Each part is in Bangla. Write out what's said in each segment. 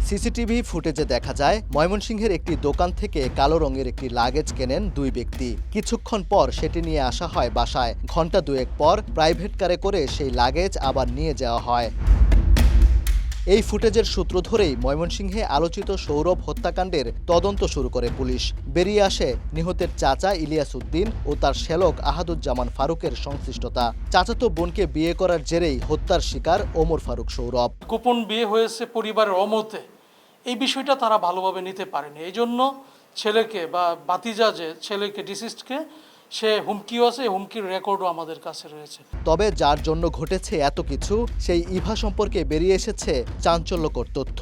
সিসিটিভি ফুটেজে দেখা যায় ময়মনসিংহের একটি দোকান থেকে কালো রঙের একটি লাগেজ কেনেন দুই ব্যক্তি। কিছুক্ষণ পর সেটি নিয়ে আসা হয় বাসায়। ঘণ্টা দুয়েক পর প্রাইভেট কারে করে সেই লাগেজ আবার নিয়ে যাওয়া হয়। এই ফুটেজের সূত্র ধরেই ময়মনসিংহে আলোচিত সৌরভ হত্যাকাণ্ডের তদন্ত শুরু করে পুলিশ। বেরিয়ে আসে নিহতের চাচা ইলিয়াস উদ্দিন ও তার শ্যালক আহাদুজ্জামান ফারুকের সংশ্লিষ্টতা। চাচাতো বোনকে বিয়ে করার জেরেই হত্যার শিকার ওমর ফারুক সৌরভ। গোপন বিয়ে হয়েছে পরিবারের অমতে, এই বিষয়টা তারা ভালোভাবে নিতে পারেনি। এই জন্য ছেলেকে বা বাতিজা যে ছেলেকে ডিসিস্টকে সে হুমকিও আছে, হুমকির রেকর্ডও আমাদের কাছে রয়েছে। তবে যার জন্য ঘটেছে এত কিছু, সেই ইভা সম্পর্কে বেরিয়ে এসেছে চাঞ্চল্যকর তথ্য।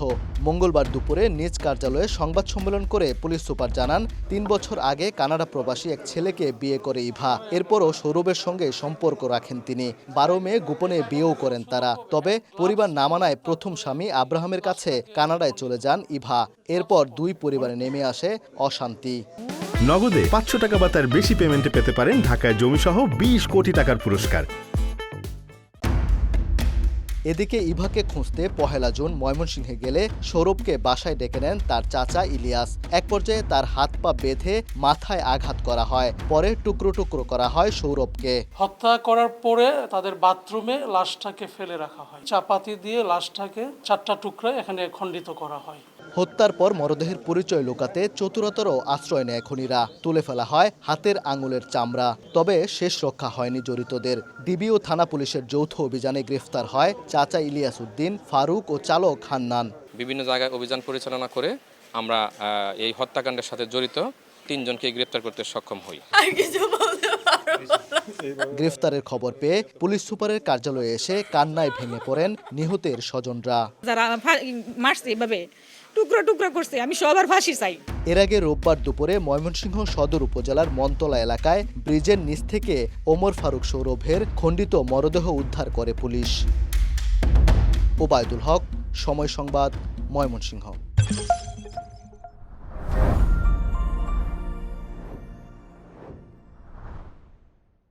মঙ্গলবার দুপুরে নিজ কার্যালয়ে সংবাদ সম্মেলন করে পুলিশ সুপার জানান, ৩ বছর আগে কানাডা প্রবাসী এক ছেলেকে বিয়ে করে ইভা। এরপরও সৌরভের সঙ্গে সম্পর্ক রাখেন তিনি। 12 মে গোপনে বিয়েও করেন তারা। তবে পরিবার না মানায় প্রথম স্বামী আব্রাহামের কাছে কানাডায় চলে যান ইভা। এরপর দুই পরিবারে নেমে আসে অশান্তি। নগদে 500 টাকা বা তার বেশি পেমেন্টে পেতে পারেন ঢাকায় জমিসহ 20 কোটি টাকার পুরস্কার। এদিকে ইভাকে খুঁজতে 1 জুন ময়মনসিংহে গেলে সৌরভকে বাসায় ডেকে নেন তার চাচা ইলিয়াস। এক পর্যায়ে তার হাত পা বেঁধে মাথায় আঘাত করা হয়। পরে টুকরো টুকরো করা হয় সৌরভকে। হত্যা করার পরে তাদের বাথরুমে লাশটাকে ফেলে রাখা হয়। চাপাতি দিয়ে লাশটাকে 4টা টুকরায় এখানে খণ্ডিত করা হয়। হত্যার পর মরদেহের পরিচয় লুকাতে চতুরতর আশ্রয় নেয় খুনিরা। তুলে ফেলা হয় হাতের আঙুলের চামড়া। তবে শেষ রক্ষা হয়নি জড়িতদের। ডিবি ও থানা পুলিশের যৌথ অভিযানে গ্রেফতার হয় চাচা ইলিয়াস উদ্দিন, ফারুক ও চালক হান্নান। বিভিন্ন জায়গায় অভিযান পরিচালনা করে আমরা এই হত্যাকাণ্ডের সাথে জড়িত 3 জনকে গ্রেফতার করতে সক্ষম হই। গ্রেফতারের খবর পেয়ে পুলিশ সুপারের কার্যালয়ে এসে কান্নায় ভেঙে পড়েন নিহতের স্বজনরা। যারা মারছে এভাবে টুকরো টুকরো করছে, আমি সবার ফাঁসি চাই। এর আগে রোববার দুপুরে ময়মনসিংহ সদর উপজেলার মনতলা এলাকায় ব্রিজের নিচ থেকে ওমর ফারুক সৌরভের খণ্ডিত মরদেহ উদ্ধার করে পুলিশ। ওবায়দুল হক, সময় সংবাদ, ময়মনসিংহ।